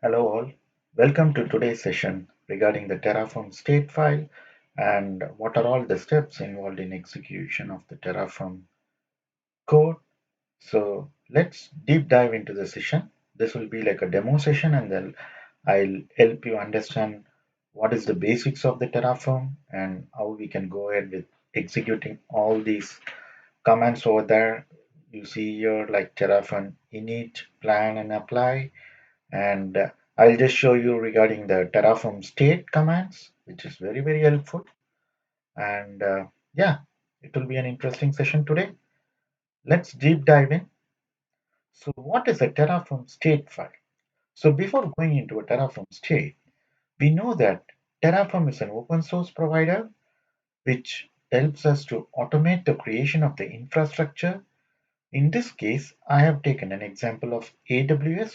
Hello all, welcome to today's session regarding the Terraform state file and what are all the steps involved in execution of the Terraform code. So let's deep dive into the session. This will be like a demo session and then I'll help you understand what is the basics of the Terraform and how we can go ahead with executing all these commands over there. You see here like Terraform init, plan and apply, and I'll just show you regarding the Terraform state commands, which is very helpful. And yeah, it will be an interesting session today. Let's deep dive in. So what is a Terraform state file? So before going into a Terraform state, we know that Terraform is an open source provider which helps us to automate the creation of the infrastructure. In this case, I have taken an example of AWS.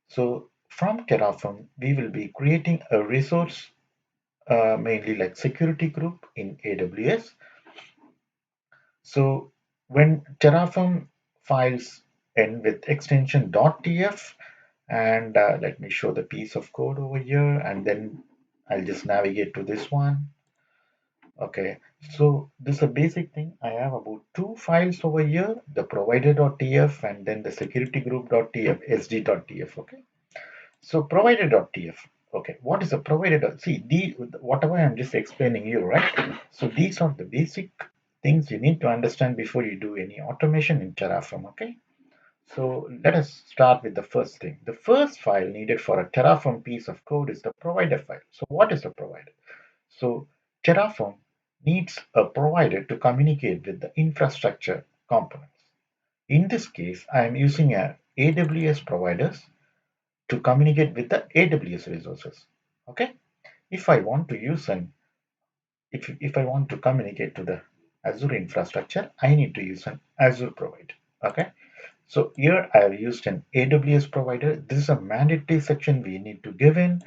So from Terraform, we will be creating a resource, mainly like security group in AWS. So when Terraform files end with extension .tf, and let me show the piece of code over here, and then I'll just navigate to this one. Okay, so this is a basic thing. I have about two files over here, the provider.tf and then the security group.tf, sd.tf. Okay, so provider.tf. Okay, what is a provider? See, whatever I'm just explaining you, right? So these are the basic things you need to understand before you do any automation in Terraform. Okay, so let us start with the first thing. The first file needed for a Terraform piece of code is the provider file. So what is a provider? So Terraform needs a provider to communicate with the infrastructure components. In this case, I am using a AWS providers to communicate with the AWS resources. Okay. If I want to use an if I want to communicate to the Azure infrastructure, I need to use an Azure provider. Okay. So here I have used an AWS provider. This is a mandatory section we need to give in.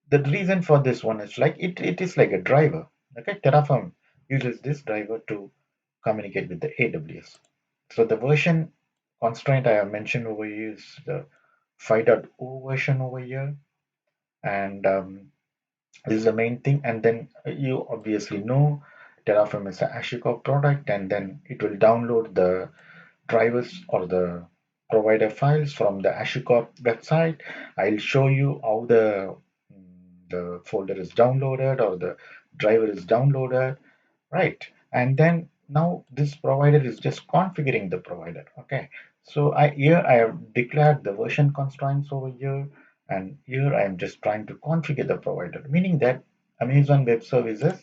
The reason for this one is like it is like a driver. Okay, Terraform uses this driver to communicate with the AWS. So the version constraint I have mentioned over here is the 5.0 version over here, and this is the main thing. And then you obviously know Terraform is a HashiCorp product, and then it will download the drivers or the provider files from the HashiCorp website. I'll show you how the folder is downloaded or the driver is downloaded, right? And then now this provider is just configuring the provider. Okay, so here I have declared the version constraints over here, and here I am just trying to configure the provider, meaning that Amazon Web Services,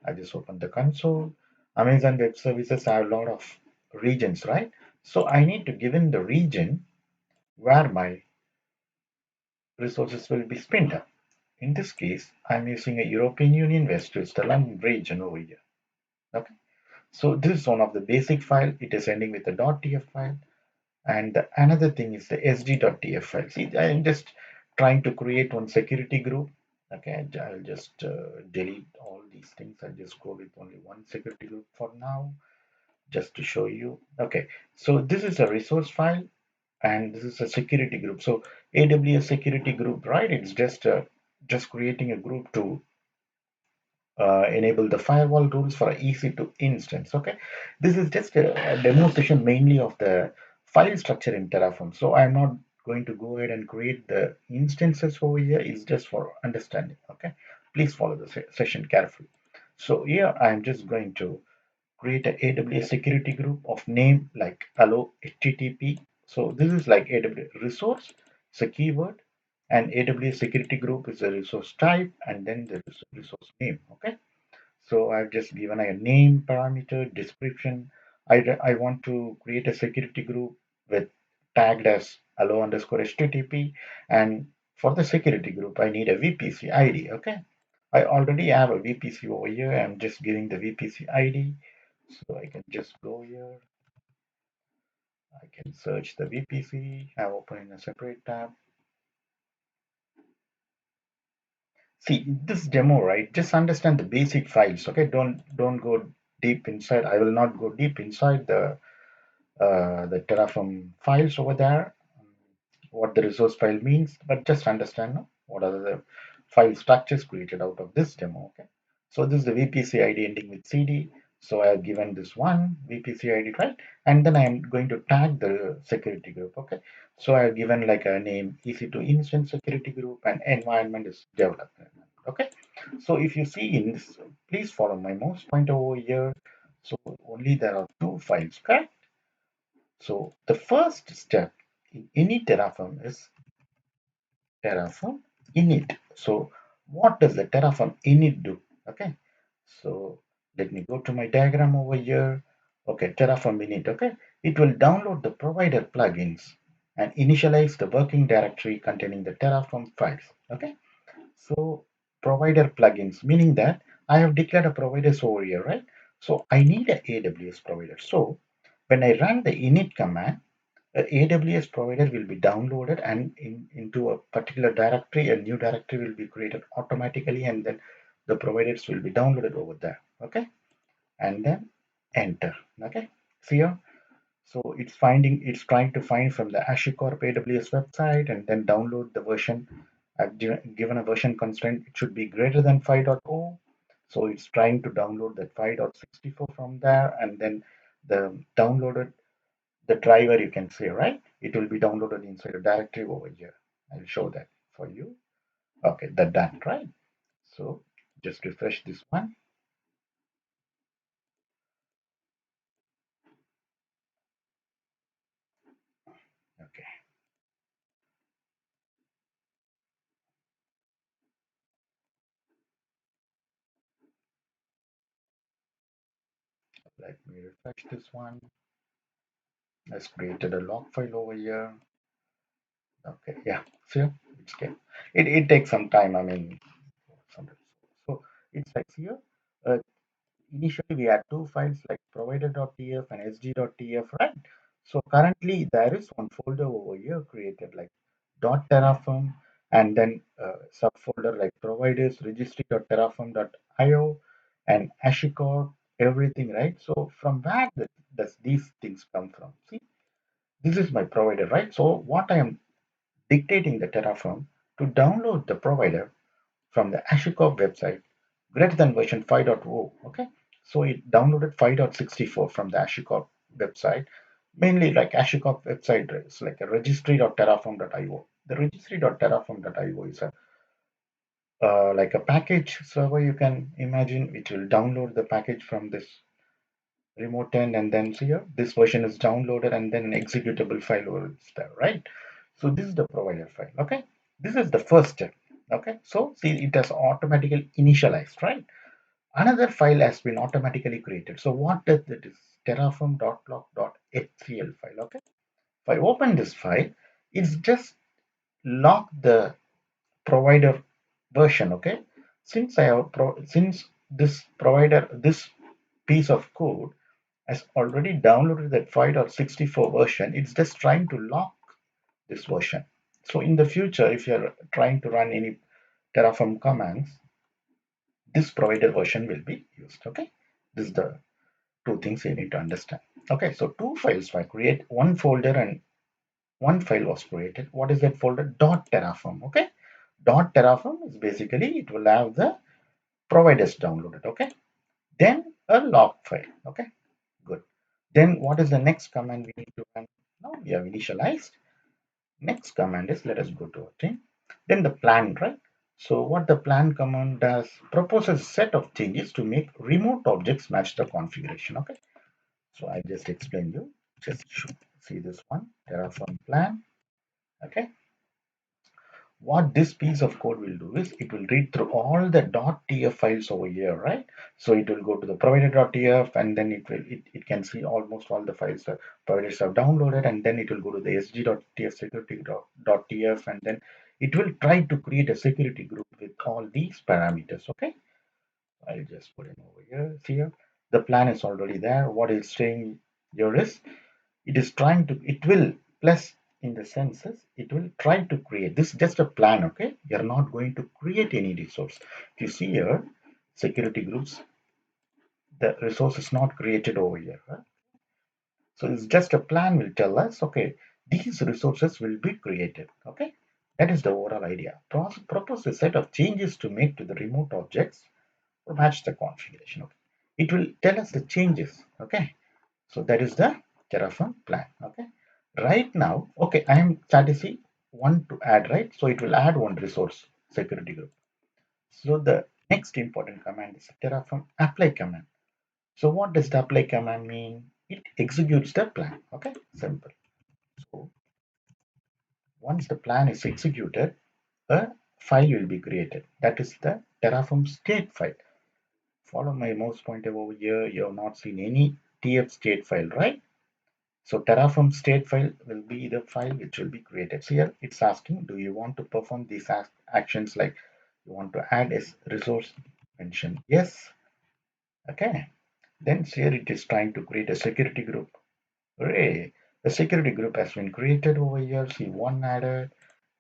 I just open the console. Amazon Web Services have a lot of regions, right? So I need to give in the region where my resources will be spent up. In this case, I'm using a European Union West Switzerland region over here. Okay. So this is one of the basic file. It is ending with a .tf file. And another thing is the sd.tf file. See, I'm just trying to create one security group. Okay, I'll just delete all these things. I'll just go with only one security group for now, just to show you. Okay, so this is a resource file and this is a security group. So AWS security group, right? It's just creating a group to enable the firewall rules for EC2 instance. Okay, this is just a demonstration mainly of the file structure in Terraform. So I'm not going to go ahead and create the instances over here. It's just for understanding. Okay, please follow the session carefully. So here I'm just going to create a AWS security group of name like hello HTTP. So this is like AWS resource, it's a keyword, and AWS security group is a resource type, and then there is a resource name. Okay, so I've just given a name parameter, description. I want to create a security group with tagged as hello underscore HTTP, and for the security group, I need a VPC ID. Okay, I already have a VPC over here. I'm just giving the VPC ID. So I can just go here. I can search the VPC. I open in a separate tab. See this demo, right? Just understand the basic files. Okay, don't go deep inside. I will not go deep inside the Terraform files over there. what the resource file means, but just understand what are the file structures created out of this demo. Okay, so this is the VPC ID ending with CD. So I have given this one VPC ID, right? And then I am going to tag the security group. Okay, so I have given like a name EC2 instance security group and environment is development. Okay, so if you see in this, please follow my mouse pointer over here. So only there are two files, correct? So the first step in any Terraform is Terraform init. So what does the Terraform init do? Okay, so let me go to my diagram over here. Okay, Terraform init. Okay, it will download the provider plugins and initialize the working directory containing the Terraform files. Okay, so provider plugins, meaning that I have declared a provider over here, right? So I need a AWS provider. So when I run the init command, a AWS provider will be downloaded and into a particular directory, a new directory will be created automatically, and then the providers will be downloaded over there. Okay, and then enter. Okay, see here. So it's trying to find from the HashiCorp AWS website and then download the version. I've given a version constraint, it should be greater than 5.0. So it's trying to download that 5.64 from there, and then the downloaded the driver you can see, right? It will be downloaded inside a directory over here. I'll show that for you. Okay, that done, right? So just refresh this one. Okay, let me refresh this one. Let's created a log file over here. Okay, yeah, see, it's okay. It takes some time. I mean, sometimes. So it's like here. Uh, Initially, we had two files like provider.tf and sg.tf, right? So currently, there is one folder over here created like .terraform and then subfolder like providers registry.terraform.io and HashiCorp, everything, right? So from where does these things come from? See, this is my provider, right? So what I am dictating the Terraform to download the provider from the HashiCorp website greater than version 5.0. Okay, so it downloaded 5.64 from the HashiCorp website, mainly like HashiCorp website is like a registry.terraform.io. The registry.terraform.io is a like a package server you can imagine. It will download the package from this remote end, and then see here this version is downloaded and then an executable file is there, right? So this is the provider file. Okay, this is the first step. Okay, so see it has automatically initialized, right? Another file has been automatically created. So what does it is? Terraform.log.html file. Okay, if I open this file, it's just log the provider version. Okay, since since this provider, this piece of code has already downloaded that 5.64 version, it's just trying to lock this version. So in the future, if you're trying to run any Terraform commands, this provider version will be used. Okay, this is the two things you need to understand. Okay, so two files were created, one folder and one file was created. What is that folder? .terraform. Okay, .terraform is basically it will have the providers downloaded. Okay, then a log file. Okay, good. Then what is the next command we need to run? Now we have initialized. Next command is let us go to our thing. Then the plan, right? So what the plan command does proposes a set of changes to make remote objects match the configuration. Okay. So I just explained you. Just see this one, Terraform plan. Okay. What this piece of code will do is it will read through all the .tf files over here, right? So it will go to the provider.tf and then it can see almost all the files that providers have downloaded, and then it will go to the sg.tf security.tf, and then it will try to create a security group with all these parameters. Okay. I'll just put it over here. See here, the plan is already there. What is saying here is it is trying to, it will plus in the senses, it will try to create this just a plan. Okay, you're not going to create any resource. If you see here, security groups, the resource is not created over here, right? So it's just a plan will tell us, okay, these resources will be created. Okay, that is the overall idea. Propose a set of changes to make to the remote objects to match the configuration. Okay, it will tell us the changes. Okay, so that is the Terraform plan. Okay, right now, okay, I am statusing one to add, right? So it will add one resource security group. So the next important command is Terraform apply command. So what does the apply command mean? It executes the plan. Okay, simple. So once the plan is executed, a file will be created. That is the Terraform state file. Follow my mouse pointer over here. You have not seen any tfstate file, right? So Terraform state file will be the file which will be created. So here it's asking, do you want to perform these actions like you want to add a resource? Mention yes. Okay. Then here it is trying to create a security group. Hooray! The security group has been created over here. See one added.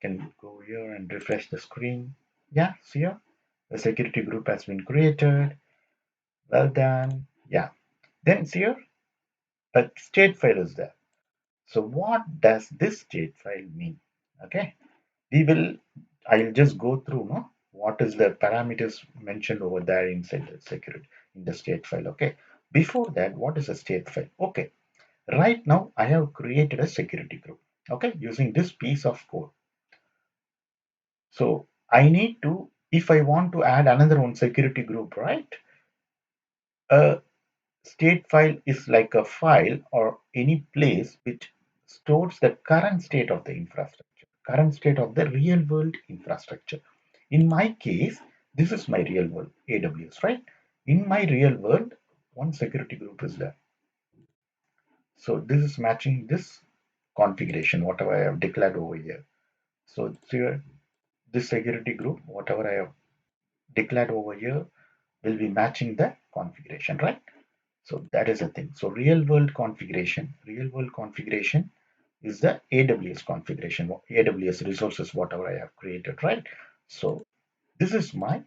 Can go here and refresh the screen. Yeah, see here? The security group has been created. Well done. Yeah. Then see here? A state file is there. So what does this state file mean? Okay. We will, I'll just go through no, what is the parameters mentioned over there inside the security in the state file. Okay. Before that, what is a state file? Okay. Right now, I have created a security group, okay, using this piece of code. So I need to, if I want to add another one security group, right? A state file is like a file or any place which stores the current state of the infrastructure, current state of the real world infrastructure. In my case, this is my real world AWS, right? In my real world, one security group is there. So this is matching this configuration, whatever I have declared over here. So here, this security group, whatever I have declared over here, will be matching the configuration, right? So that is the thing. So real world configuration is the AWS configuration, AWS resources, whatever I have created, right? So this is my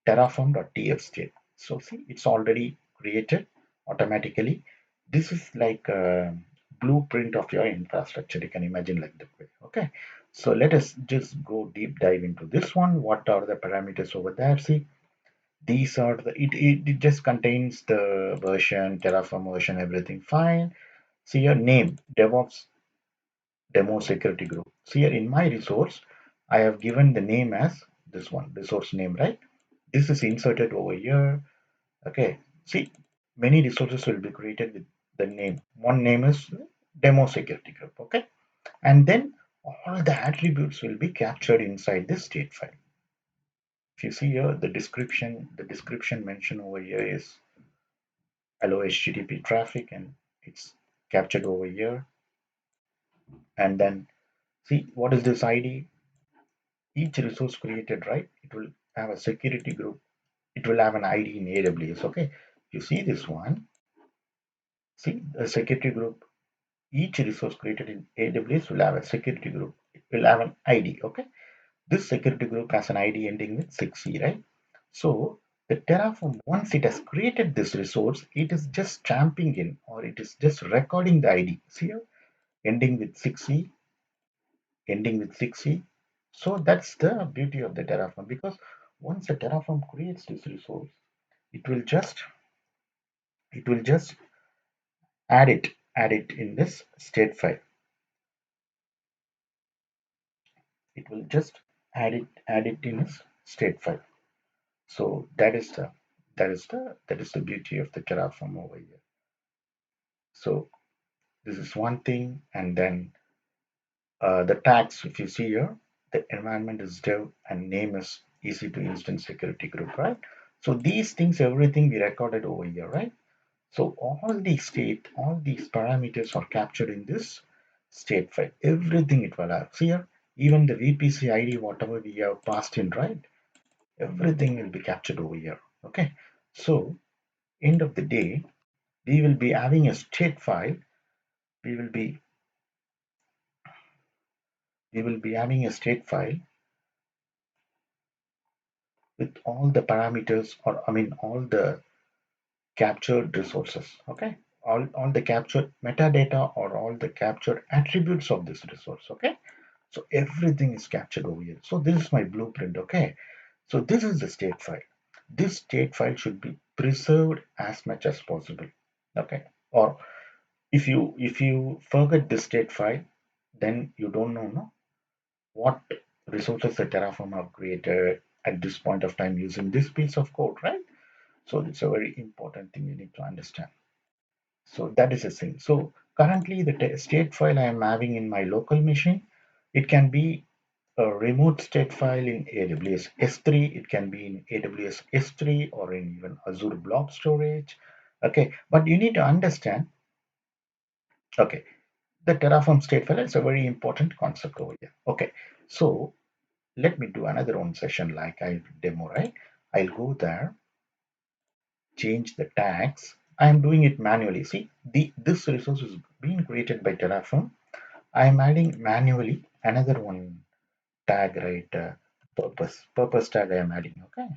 terraform.tf So see, it's already created automatically. This is like a blueprint of your infrastructure. You can imagine like that way. Okay. So let us just go deep dive into this one. What are the parameters over there? See, these are it just contains the version, Terraform version, everything fine. See your name, DevOps demo security group. See here in my resource, I have given the name as this one, resource name, right? This is inserted over here. Okay, see, many resources will be created with the name. One name is demo security group. Okay, and then all the attributes will be captured inside this state file. If you see here, the description mentioned over here is allow HTTP traffic, and it's captured over here. And then see what is this ID? Each resource created, right? It will have a security group. It will have an ID in AWS. Okay, you see this one. See the security group. Each resource created in AWS will have a security group. It will have an ID. Okay, this security group has an ID ending with 6C, right? So the Terraform, once it has created this resource, it is just stamping in, or it is just recording the ID. See here, ending with 6C, ending with 6C. So that's the beauty of the Terraform, because once the Terraform creates this resource, it will just it will just add it in this state file. It will just add it in its state file. So that is the beauty of the Terraform over here. So this is one thing, and then the tags, if you see here, the environment is dev and name is easy to instance security group, right? So these things, everything we recorded over here, right? So all these parameters are captured in this state file. Everything it will have. See here, even the VPC ID, whatever we have passed in, right? Everything will be captured over here. Okay. So end of the day, we will be having a state file. We will be having a state file with all the parameters, or I mean all the captured resources. Okay. all the captured metadata or all the captured attributes of this resource. Okay, so everything is captured over here. So this is my blueprint. Okay, so this is the state file. This state file should be preserved as much as possible. Okay, or if you forget this state file, then you don't know no, what resources the Terraform have created at this point of time using this piece of code, right? So it's a very important thing you need to understand. So that is a thing. So currently the state file I am having in my local machine, it can be a remote state file in AWS S3, it can be in AWS S3 or in even Azure Blob Storage. Okay, but you need to understand, okay, the Terraform state file is a very important concept over here. Okay, so let me do another one session like I demo, right? I'll go there, change the tags. I am doing it manually. See, this resource is being created by Terraform. I am adding manually another one tag, right? Purpose tag I am adding. Okay,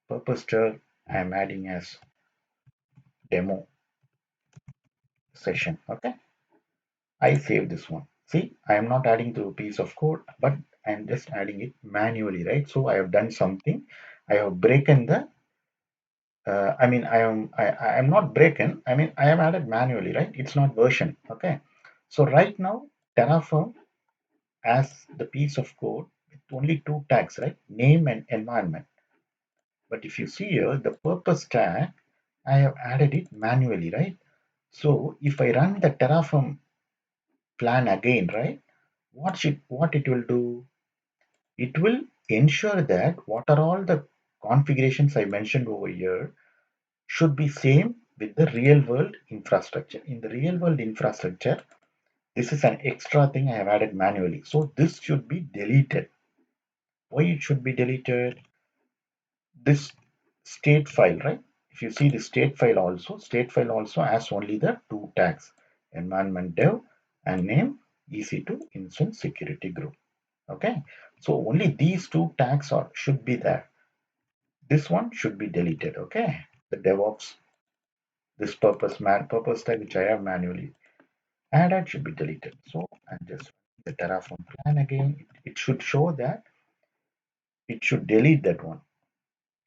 purpose tag I am adding as demo session. Okay, I save this one. See, I am not adding to a piece of code, but I am just adding it manually, right? So I have done something. I have broken the I mean, I am not breaking. I mean, I am added manually, right? It's not version. Okay. So right now, Terraform has the piece of code with only two tags, right? Name and environment. But if you see here, the purpose tag, I have added it manually, right? So if I run the Terraform plan again, right? What it will do? It will ensure that what are all the configurations I mentioned over here should be same with the real world infrastructure. In the real world infrastructure, this is an extra thing I have added manually. So this should be deleted. Why it should be deleted? This state file, right? If you see the state file also has only the two tags, environment dev and name EC2 instance security group. Okay. So only these two tags are should be there. This one should be deleted. Okay. The DevOps, this purpose tag which I have manually and that should be deleted. So I'm just the Terraform plan again. It should show that it should delete that one.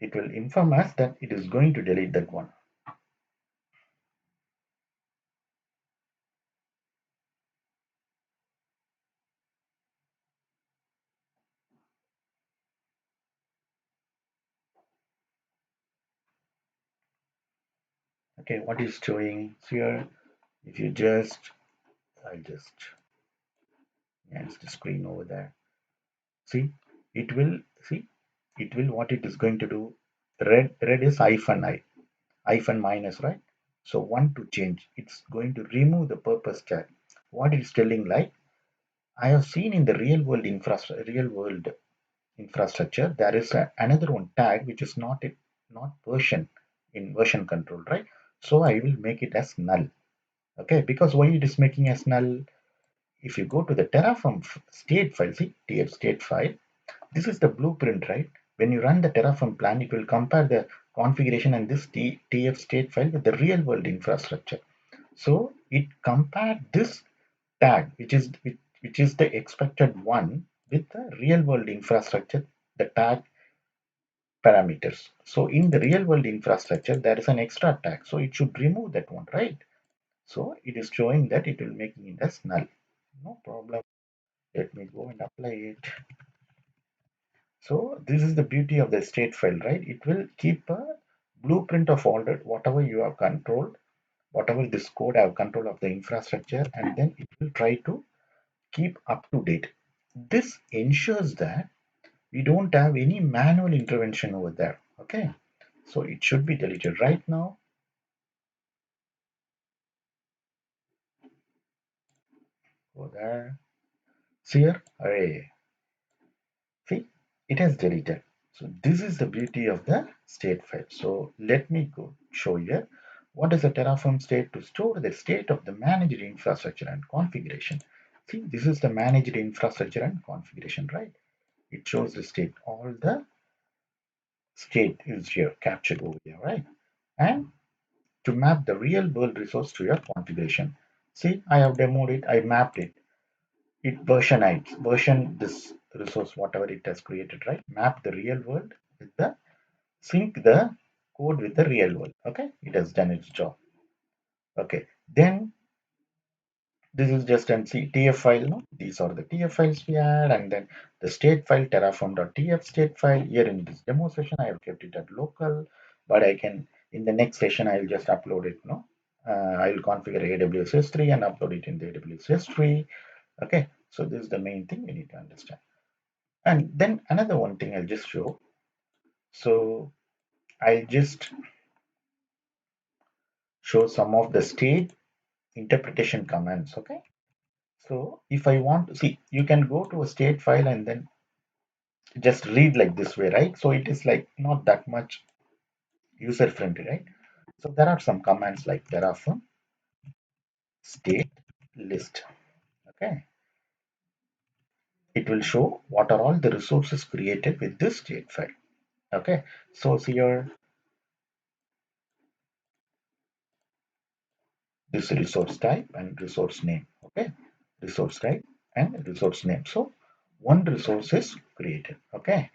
It will inform us that it is going to delete that one. Okay, what is showing here? If you just, I'll just enhance the screen over there. See, it will see it will what it is going to do. Red is hyphen minus, right? So one to change, it's going to remove the purpose tag. What it's telling like I have seen in the real world infrastructure, there is another one tag which is not version in version control, right? So I will make it as null. Okay, because why it is making as null? If you go to the Terraform state file, see tf state file, this is the blueprint, right? When you run the Terraform plan, it will compare the configuration and this tf state file with the real world infrastructure. So it compared this tag, which is the expected one, with the real world infrastructure, the tag parameters. So in the real world infrastructure, there is an extra tag. So it should remove that one, right? So it is showing that it will making it as null. No problem. Let me go and apply it. So this is the beauty of the state file, right? It will keep a blueprint of all that, whatever you have controlled, whatever this code have control of the infrastructure, and then it will try to keep up to date. This ensures that we don't have any manual intervention over there. Okay. So it should be deleted right now. Go there. See here. Array. See, it has deleted. So this is the beauty of the state file. So let me go show here. What is a Terraform state? To store the state of the managed infrastructure and configuration. See, this is the managed infrastructure and configuration, right? It shows the state. All the state is here captured over here, right? and to map the real world resource to your configuration. See, I have demoed it, I mapped it. It version this resource, whatever it has created, right? Map the real world with the sync the code with the real world. Okay, it has done its job. Okay, then this is just an TF file. No, these are the TF files we had, and then the state file terraform.tf state file. Here in this demo session, I have kept it at local, but I can in the next session I will just upload it. No, I will configure AWS S3 and upload it in the AWS S3. Okay, so this is the main thing we need to understand. And then another one thing I'll just show. So I'll just show some of the state interpretation commands. Okay, so if I want to see, you can go to a state file and then just read like this way, right? So it is like not that much user friendly, right? So there are some commands like Terraform state list. Okay, it will show what are all the resources created with this state file. Okay, so here this resource type and resource name. Okay, resource type and resource name. So one resource is created. Okay,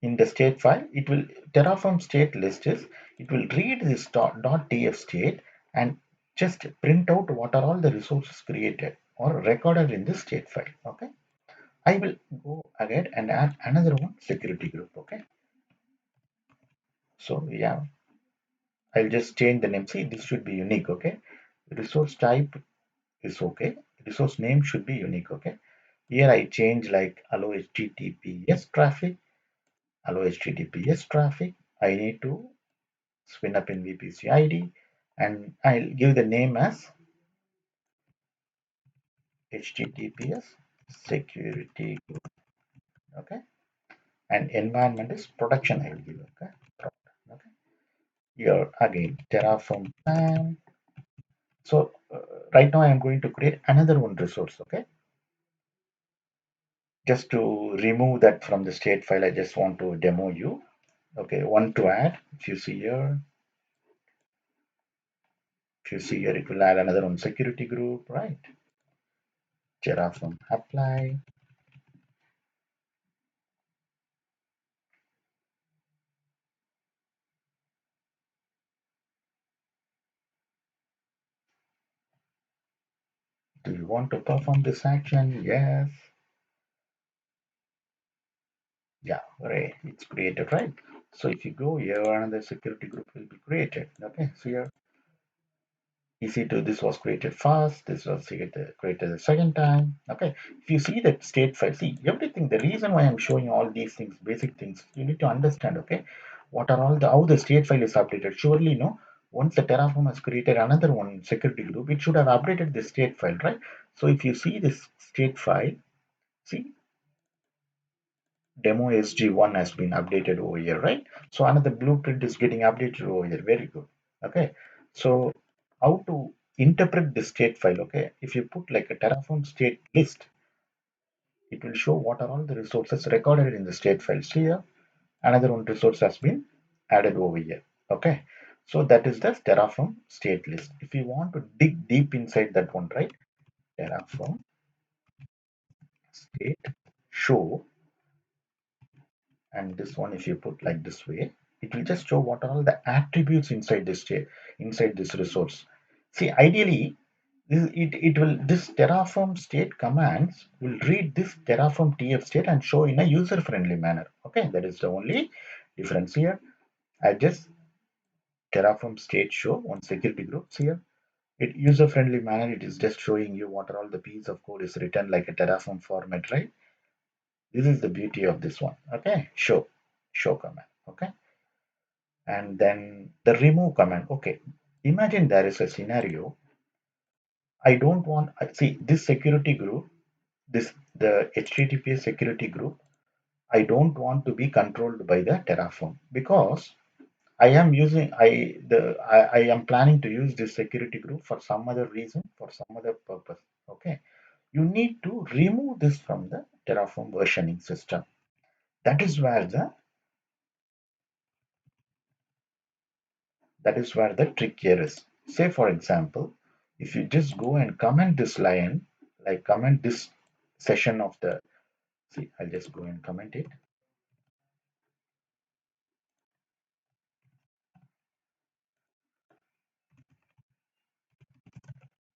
in the state file, it will Terraform state list is it will read this .tf state and just print out what are all the resources created or recorded in this state file. Okay, I will go ahead and add another one security group. Okay, so yeah, I'll just change the name. See, this should be unique. Okay, resource type is okay. Resource name should be unique. Okay, here I change like allow HTTPS traffic, allow HTTPS traffic. I need to spin up in VPC ID and I'll give the name as HTTPS security group. Okay, and environment is production. I will give. Okay, okay. Here again Terraform plan. So right now I am going to create another one resource. Okay, just to remove that from the state file, I just want to demo you. Okay, one to add. If you see here, it will add another one security group, right? Terraform apply. Do you want to perform this action? Yes. Yeah, right. It's created, right? So if you go here, another security group will be created. Okay, so here EC2, this was created first, this was created the second time. Okay, if you see that state file, see everything. The reason why I'm showing all these things, basic things, you need to understand. Okay, what are all the how the state file is updated? Surely, no. Once the Terraform has created another one security group, it should have updated the state file, right? So if you see this state file, see demo sg1 has been updated over here, right? So another blueprint is getting updated over here. Very good. Okay, so how to interpret the state file? Okay, if you put like a Terraform state list, it will show what are all the resources recorded in the state files. Here another one resource has been added over here. Okay, so that is the Terraform state list. If you want to dig deep inside that one, right? Terraform state show, and this one if you put like this way, it will just show what are all the attributes inside this state, inside this resource. See, ideally it will this terraform state commands will read this terraform tf state and show in a user friendly manner. Okay, that is the only difference here. I just terraform state show on security groups here, it user friendly manner, it is just showing you what are all the piece of code is written like a terraform format, right? This is the beauty of this one. Okay, show command. Okay, and then the remove command. Okay, imagine there is a scenario. I don't want see this security group, this the https security group, I don't want to be controlled by the Terraform because I am using I am planning to use this security group for some other reason, for some other purpose. Okay, you need to remove this from the Terraform versioning system. That is where the trick here is. Say, for example, if you just go and comment this line, like comment this session of the, see, I'll just go and comment it.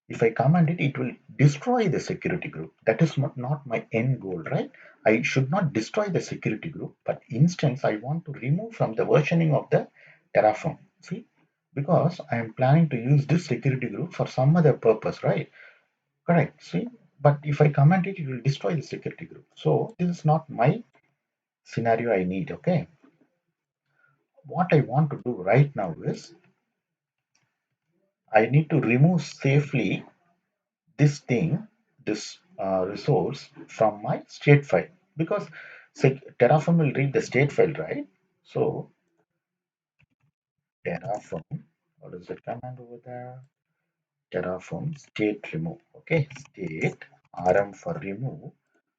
If I comment it, it will destroy the security group. That is not my end goal, right? I should not destroy the security group, but instance, I want to remove from the versioning of the Terraform. See, because I am planning to use this security group for some other purpose, right? Correct. See, but if I comment it, it will destroy the security group. So this is not my scenario I need. Okay. What I want to do right now is I need to remove safely this thing, this resource from my state file because say, Terraform will read the state file, right? So Terraform, what is the command over there? Terraform state remove. Okay, state rm for remove.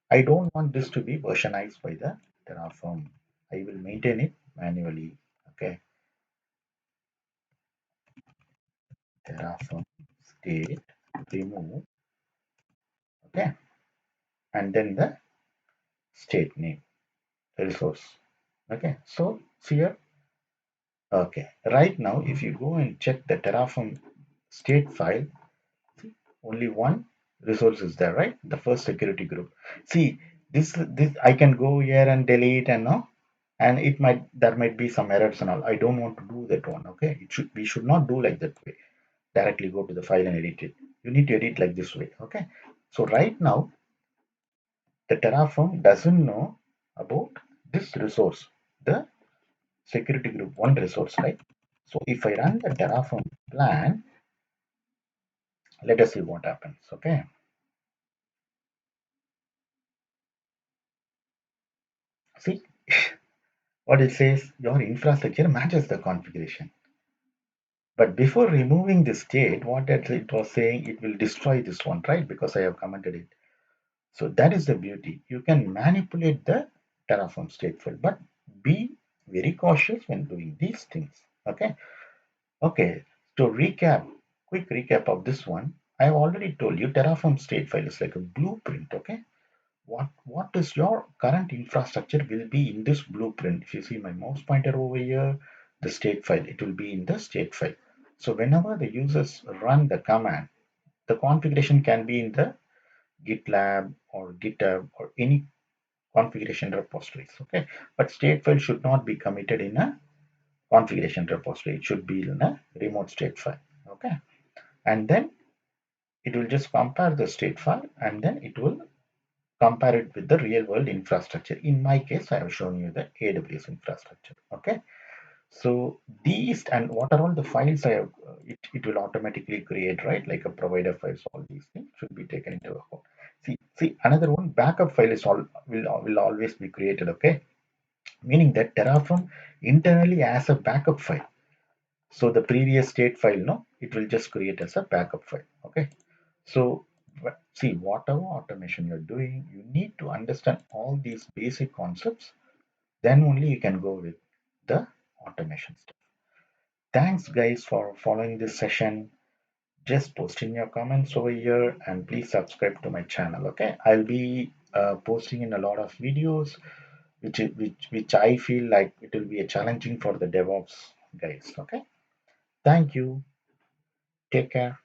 I don't want this to be versionized by the Terraform. I will maintain it manually. Okay, Terraform state remove. Okay, and then the state name, the resource. Okay, so here, okay, right now, if you go and check the Terraform state file, see, only one resource is there, right? The first security group. See, this I can go here and delete and no, and it might there might be some errors and all. I don't want to do that one. Okay, we should not do like that way. Directly go to the file and edit it. You need to edit like this way. Okay. So right now, the Terraform doesn't know about this resource, the security group one resource, right? So if I run the Terraform plan, let us see what happens. Okay. See what it says, your infrastructure matches the configuration. But before removing the state, what it was saying, it will destroy this one, right? Because I have commented it. So that is the beauty. You can manipulate the Terraform stateful, but be very cautious when doing these things. Okay. Okay. To recap, quick recap of this one, I have already told you Terraform statefile is like a blueprint. Okay. What is your current infrastructure will be in this blueprint. If you see my mouse pointer over here, the state file, it will be in the state file. So whenever the users run the command, the configuration can be in the GitLab or GitHub or any configuration repositories. Okay, but state file should not be committed in a configuration repository. It should be in a remote state file. Okay, and then it will just compare the state file and then it will compare it with the real world infrastructure. In my case, I have shown you the AWS infrastructure. Okay, so these and what are all the files I have, it will automatically create, right? Like a provider files, all these things should be taken into account. See, another one backup file is all will always be created. Okay, meaning that Terraform internally has a backup file. So the previous state file, no, it will just create as a backup file. Okay, so see, whatever automation you're doing, you need to understand all these basic concepts. Then only you can go with the automation stuff. Thanks, guys, for following this session. Just post in your comments over here and please subscribe to my channel. Okay, I'll be posting in a lot of videos which I feel like it will be a challenging for the DevOps guys. Okay, thank you. Take care.